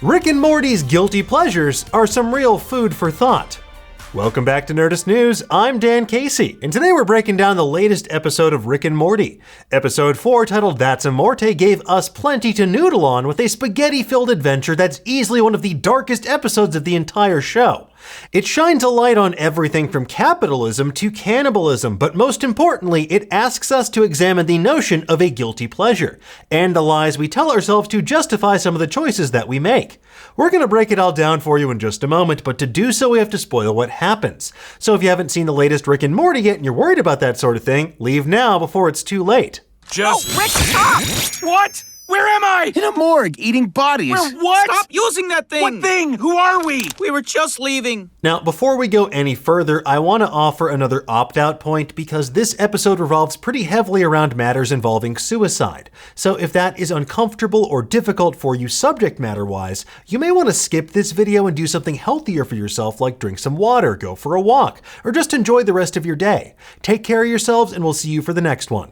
Rick and Morty's guilty pleasures are some real food for thought. Welcome back to Nerdist News, I'm Dan Casey, and today we're breaking down the latest episode of Rick and Morty. Episode 4, titled That's Amorte, gave us plenty to noodle on with a spaghetti-filled adventure that's easily one of the darkest episodes of the entire show. It shines a light on everything from capitalism to cannibalism, but most importantly, it asks us to examine the notion of a guilty pleasure, and the lies we tell ourselves to justify some of the choices that we make. We're going to break it all down for you in just a moment, but to do so we have to spoil what happens. So if you haven't seen the latest Rick and Morty yet and you're worried about that sort of thing, leave now before it's too late. Rick, stop! What? Where am I? In a morgue, eating bodies. Where what? Stop using that thing! What thing? Who are we? We were just leaving. Now, before we go any further, I want to offer another opt-out point because this episode revolves pretty heavily around matters involving suicide. So if that is uncomfortable or difficult for you subject matter-wise, you may want to skip this video and do something healthier for yourself, like drink some water, go for a walk, or just enjoy the rest of your day. Take care of yourselves, and we'll see you for the next one.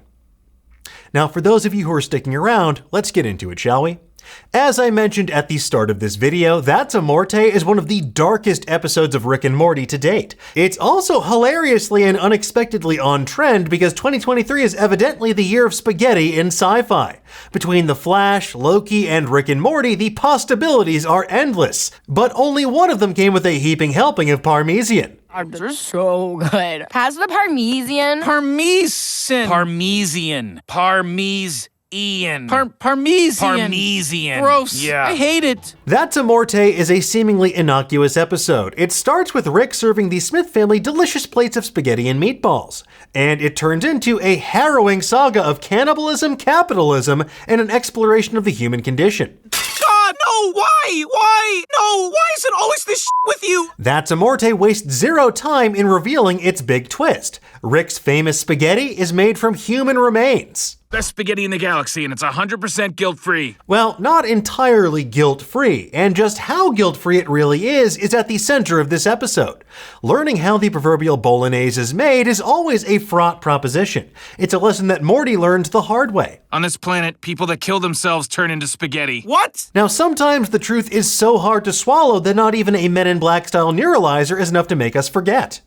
Now, for those of you who are sticking around, let's get into it, shall we? As I mentioned at the start of this video, That's Amorte is one of the darkest episodes of Rick and Morty to date. It's also hilariously and unexpectedly on trend because 2023 is evidently the year of spaghetti in sci-fi. Between The Flash, Loki, and Rick and Morty, the possibilities are endless. But only one of them came with a heaping helping of Parmesan. They're so good. Pass the Parmesan. Parmesan. Parmesan. Parmesan. Parmesan. Gross. Yeah. I hate it. That's Amorte is a seemingly innocuous episode. It starts with Rick serving the Smith family delicious plates of spaghetti and meatballs. And it turns into a harrowing saga of cannibalism, capitalism, and an exploration of the human condition. God, no, why? Why? No, why is it always this with you? That's Amorte wastes zero time in revealing its big twist. Rick's famous spaghetti is made from human remains. Best spaghetti in the galaxy, and it's 100% guilt-free. Well, not entirely guilt-free, and just how guilt-free it really is at the center of this episode. Learning how the proverbial bolognese is made is always a fraught proposition. It's a lesson that Morty learned the hard way. On this planet, people that kill themselves turn into spaghetti. What? Now, sometimes the truth is so hard to swallow that not even a Men in Black style neuralizer is enough to make us forget.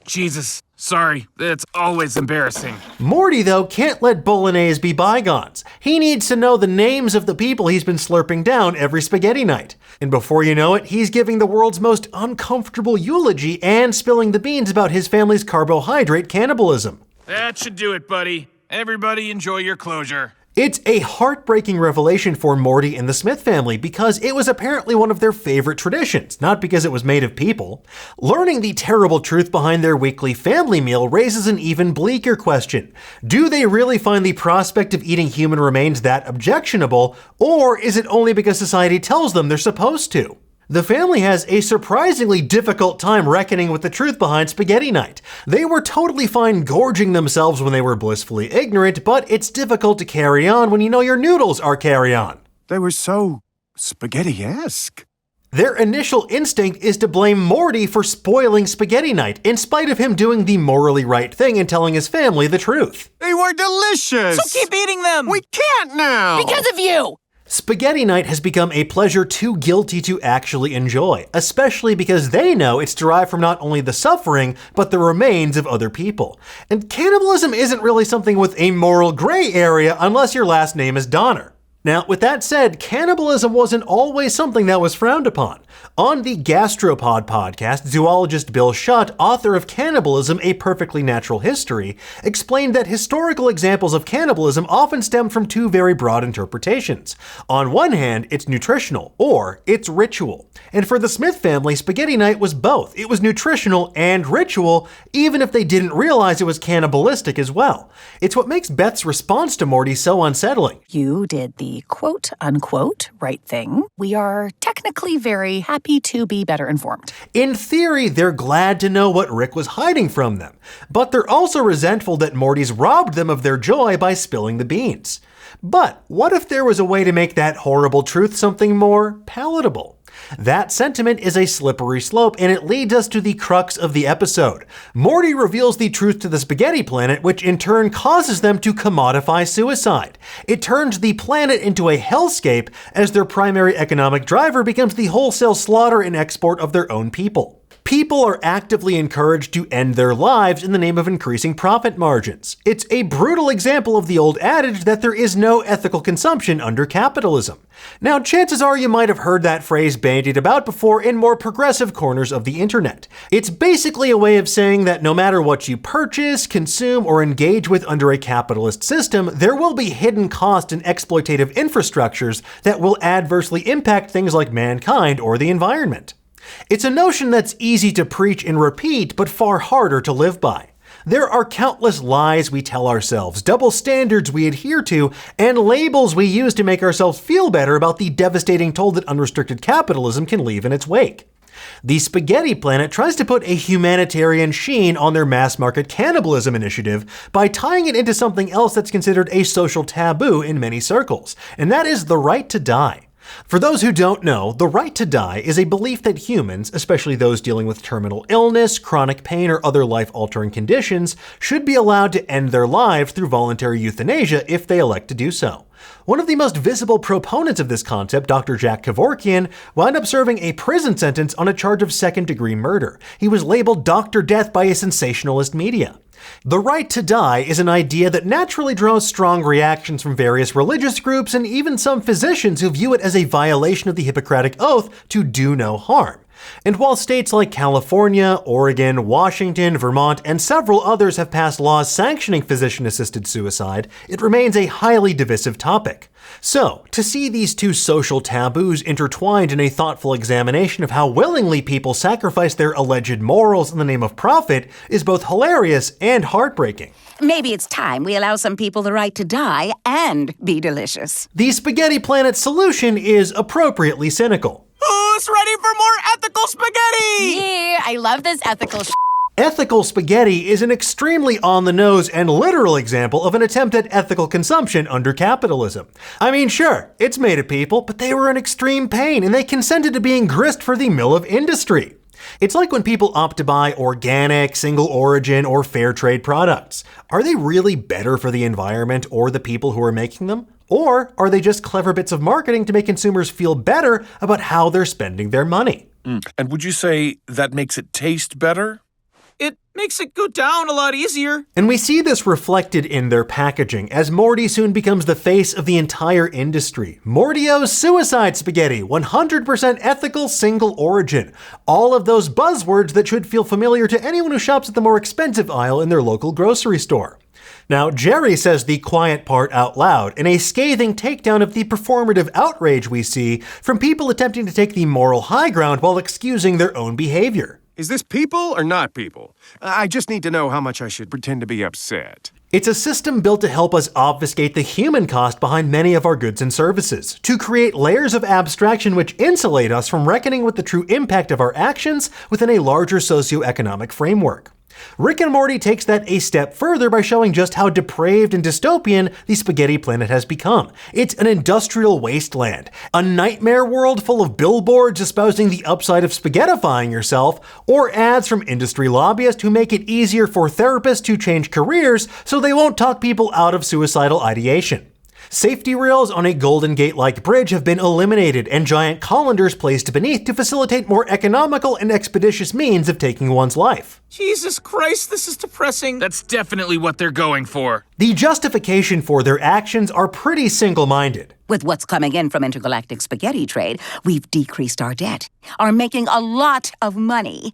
Jesus. Sorry, it's always embarrassing. Morty, though, can't let bolognese be bygones. He needs to know the names of the people he's been slurping down every spaghetti night. And before you know it, he's giving the world's most uncomfortable eulogy and spilling the beans about his family's carbohydrate cannibalism. That should do it, buddy. Everybody enjoy your closure. It's a heartbreaking revelation for Morty and the Smith family because it was apparently one of their favorite traditions, not because it was made of people. Learning the terrible truth behind their weekly family meal raises an even bleaker question. Do they really find the prospect of eating human remains that objectionable, or is it only because society tells them they're supposed to? The family has a surprisingly difficult time reckoning with the truth behind spaghetti night. They were totally fine gorging themselves when they were blissfully ignorant, but it's difficult to carry on when you know your noodles are carry-on. They were so spaghetti-esque. Their initial instinct is to blame Morty for spoiling spaghetti night, in spite of him doing the morally right thing and telling his family the truth. They were delicious! So keep eating them! We can't now! Because of you! Spaghetti night has become a pleasure too guilty to actually enjoy, especially because they know it's derived from not only the suffering, but the remains of other people. And cannibalism isn't really something with a moral gray area unless your last name is Donner. Now, with that said, cannibalism wasn't always something that was frowned upon. On the Gastropod podcast, zoologist Bill Schutt, author of Cannibalism, A Perfectly Natural History, explained that historical examples of cannibalism often stem from two very broad interpretations. On one hand, it's nutritional, or it's ritual. And for the Smith family, spaghetti night was both. It was nutritional and ritual, even if they didn't realize it was cannibalistic as well. It's what makes Beth's response to Morty so unsettling. You did the quote-unquote right thing. We are technically very happy to be better informed. In theory, they're glad to know what Rick was hiding from them, but they're also resentful that Morty's robbed them of their joy by spilling the beans. But what if there was a way to make that horrible truth something more palatable? That sentiment is a slippery slope, and it leads us to the crux of the episode. Morty reveals the truth to the Spaghetti Planet, which in turn causes them to commodify suicide. It turns the planet into a hellscape as their primary economic driver becomes the wholesale slaughter and export of their own people. People are actively encouraged to end their lives in the name of increasing profit margins. It's a brutal example of the old adage that there is no ethical consumption under capitalism. Now, chances are you might have heard that phrase bandied about before in more progressive corners of the internet. It's basically a way of saying that no matter what you purchase, consume, or engage with under a capitalist system, there will be hidden cost and exploitative infrastructures that will adversely impact things like mankind or the environment. It's a notion that's easy to preach and repeat, but far harder to live by. There are countless lies we tell ourselves, double standards we adhere to, and labels we use to make ourselves feel better about the devastating toll that unrestricted capitalism can leave in its wake. The Spaghetti Planet tries to put a humanitarian sheen on their mass-market cannibalism initiative by tying it into something else that's considered a social taboo in many circles, and that is the right to die. For those who don't know, the right to die is a belief that humans, especially those dealing with terminal illness, chronic pain, or other life-altering conditions, should be allowed to end their lives through voluntary euthanasia if they elect to do so. One of the most visible proponents of this concept, Dr. Jack Kevorkian, wound up serving a prison sentence on a charge of second-degree murder. He was labeled Dr. Death by a sensationalist media. The right to die is an idea that naturally draws strong reactions from various religious groups and even some physicians who view it as a violation of the Hippocratic Oath to do no harm. And while states like California, Oregon, Washington, Vermont, and several others have passed laws sanctioning physician-assisted suicide, it remains a highly divisive topic. So, to see these two social taboos intertwined in a thoughtful examination of how willingly people sacrifice their alleged morals in the name of profit is both hilarious and heartbreaking. Maybe it's time we allow some people the right to die and be delicious. The Spaghetti Planet's solution is appropriately cynical. Who's ready for more ethical spaghetti? Me, I love this ethical Ethical spaghetti is an extremely on-the-nose and literal example of an attempt at ethical consumption under capitalism. I mean, sure, it's made of people, but they were in extreme pain and they consented to being grist for the mill of industry. It's like when people opt to buy organic, single origin, or fair trade products. Are they really better for the environment or the people who are making them? Or are they just clever bits of marketing to make consumers feel better about how they're spending their money? And would you say that makes it taste better? It makes it go down a lot easier. And we see this reflected in their packaging, as Morty soon becomes the face of the entire industry. Mortio's Suicide Spaghetti, 100% ethical, single origin. All of those buzzwords that should feel familiar to anyone who shops at the more expensive aisle in their local grocery store. Now, Jerry says the quiet part out loud in a scathing takedown of the performative outrage we see from people attempting to take the moral high ground while excusing their own behavior. Is this people or not people? I just need to know how much I should pretend to be upset. It's a system built to help us obfuscate the human cost behind many of our goods and services, to create layers of abstraction which insulate us from reckoning with the true impact of our actions within a larger socioeconomic framework. Rick and Morty takes that a step further by showing just how depraved and dystopian the Spaghetti Planet has become. It's an industrial wasteland, a nightmare world full of billboards espousing the upside of spaghettifying yourself, or ads from industry lobbyists who make it easier for therapists to change careers so they won't talk people out of suicidal ideation. Safety rails on a Golden Gate-like bridge have been eliminated and giant colanders placed beneath to facilitate more economical and expeditious means of taking one's life. Jesus Christ, this is depressing. That's definitely what they're going for. The justification for their actions are pretty single-minded. With what's coming in from intergalactic spaghetti trade, we've decreased our debt, are making a lot of money.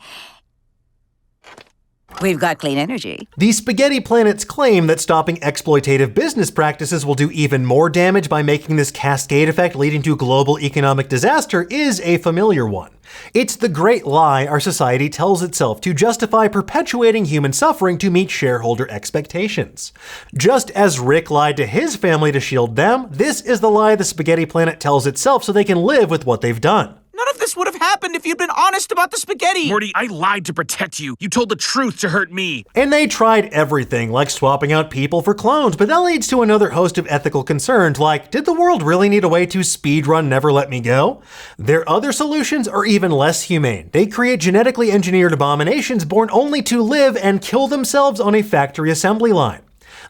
We've got clean energy. The Spaghetti Planet's claim that stopping exploitative business practices will do even more damage by making this cascade effect leading to global economic disaster is a familiar one. It's the great lie our society tells itself to justify perpetuating human suffering to meet shareholder expectations. Just as Rick lied to his family to shield them, this is the lie the Spaghetti Planet tells itself so they can live with what they've done. None of this would have happened if you'd been honest about the spaghetti. Morty, I lied to protect you. You told the truth to hurt me. And they tried everything, like swapping out people for clones, but that leads to another host of ethical concerns like, did the world really need a way to speedrun Never Let Me Go? Their other solutions are even less humane. They create genetically engineered abominations born only to live and kill themselves on a factory assembly line.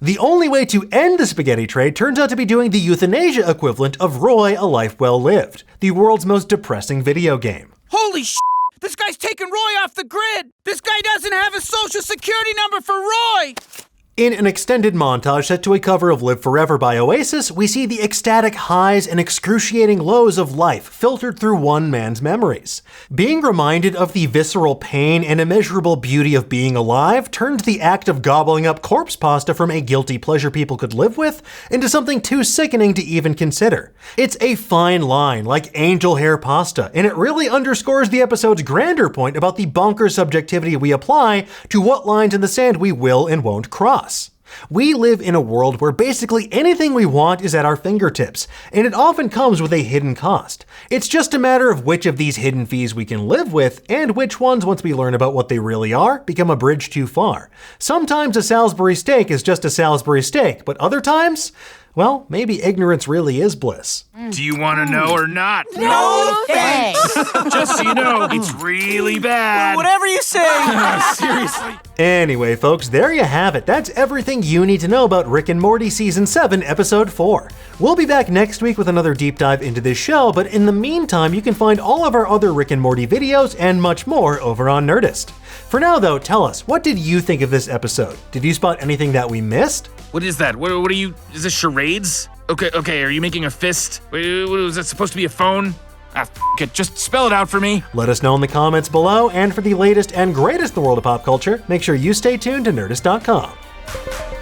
The only way to end the spaghetti trade turns out to be doing the euthanasia equivalent of Roy: A Life Well Lived, the world's most depressing video game. Holy shit! This guy's taking Roy off the grid! This guy doesn't have a social security number for Roy! In an extended montage set to a cover of Live Forever by Oasis, we see the ecstatic highs and excruciating lows of life filtered through one man's memories. Being reminded of the visceral pain and immeasurable beauty of being alive turned the act of gobbling up corpse pasta from a guilty pleasure people could live with into something too sickening to even consider. It's a fine line, like angel hair pasta, and it really underscores the episode's grander point about the bonkers subjectivity we apply to what lines in the sand we will and won't cross. We live in a world where basically anything we want is at our fingertips, and it often comes with a hidden cost. It's just a matter of which of these hidden fees we can live with, and which ones, once we learn about what they really are, become a bridge too far. Sometimes a Salisbury steak is just a Salisbury steak, but other times, well, maybe ignorance really is bliss. Do you want to know or not? No thanks. Just so you know, it's really bad. Whatever you say! Seriously. Anyway, folks, there you have it. That's everything you need to know about Rick and Morty Season 7, Episode 4. We'll be back next week with another deep dive into this show, but in the meantime, you can find all of our other Rick and Morty videos and much more over on Nerdist. For now, though, tell us, what did you think of this episode? Did you spot anything that we missed? What is that? What are you? Is this charades? Okay, are you making a fist? Was that supposed to be a phone? F it, just spell it out for me. Let us know in the comments below, and for the latest and greatest in the world of pop culture, make sure you stay tuned to Nerdist.com.